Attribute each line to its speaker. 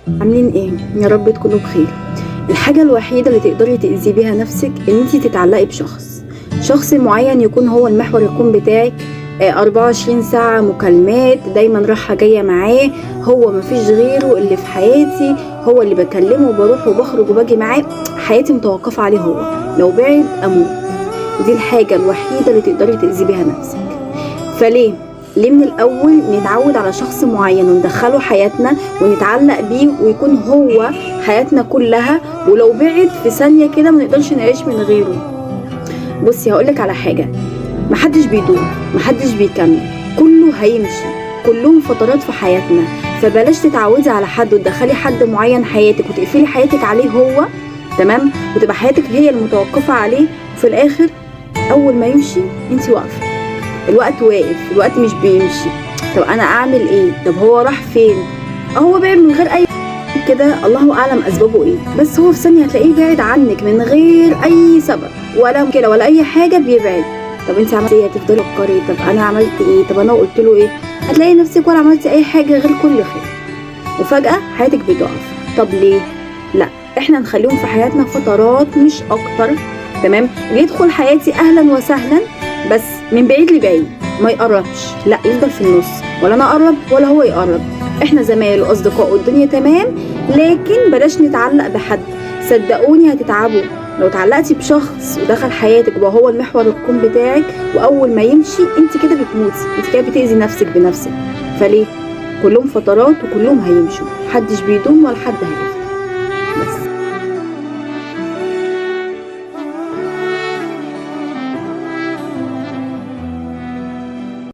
Speaker 1: عاملين ايه؟ يا رب تكونوا بخير. الحاجة الوحيدة اللي تقدري تأذي بيها نفسك ان انتي تتعلقي بشخص معين يكون هو المحور الكون بتاعك. 24 ساعة مكالمات، دايما رايحة جاية معاه، هو مفيش غيره اللي في حياتي، هو اللي بكلمه وبروح وبخرج وباجي معاه، حياتي متوقفة عليه هو، لو بعد اموت. دي الحاجة الوحيدة اللي تقدري تأذي بيها نفسك. فليه من الأول نتعود على شخص معين وندخله حياتنا ونتعلق بيه ويكون هو حياتنا كلها، ولو بعد في ثانية كده منقدرش نعيش من غيره؟ بصي هقولك على حاجة، محدش بيدوم، محدش بيكمل، كله هيمشي، كلهم فترات في حياتنا. فبلاش تتعودي على حد وتدخلي حد معين حياتك وتقفلي حياتك عليه هو، تمام، وتبقى حياتك هي المتوقفة عليه، وفي الآخر أول ما يمشي انتي واقفة. الوقت واقف، الوقت مش بيمشي. طب انا اعمل ايه؟ طب هو راح فين؟ هو بعد من غير اي كده، الله اعلم اسبابه ايه، بس هو في ثانيه هتلاقيه بعد عنك من غير اي سبب ولا كده ولا اي حاجه، بيبعد. طب انت عملتي ايه؟ تفضلي تفكري طب انا عملت ايه، طب انا قلت له ايه، هتلاقي نفسك ولا عملتي اي حاجه غير كل خير، وفجاه حياتك بتقف. طب ليه؟ لا، احنا نخليهم في حياتنا فترات مش اكتر، تمام. يدخل حياتي اهلا وسهلا، بس من بعيد لبعيد، ما يقربش، لا يفضل في النص، ولا انا اقرب ولا هو يقرب، احنا زمايل واصدقاء والدنيا تمام. لكن بلاش نتعلق بحد، صدقوني هتتعبوا. لو اتعلقتي بشخص ودخل حياتك وهو المحور الكون بتاعك، واول ما يمشي انت كده بتموتي، انت كده بتأذي نفسك بنفسك. فليه؟ كلهم فترات وكلهم هيمشوا، محدش بيدوم ولا حد هيفضل. بس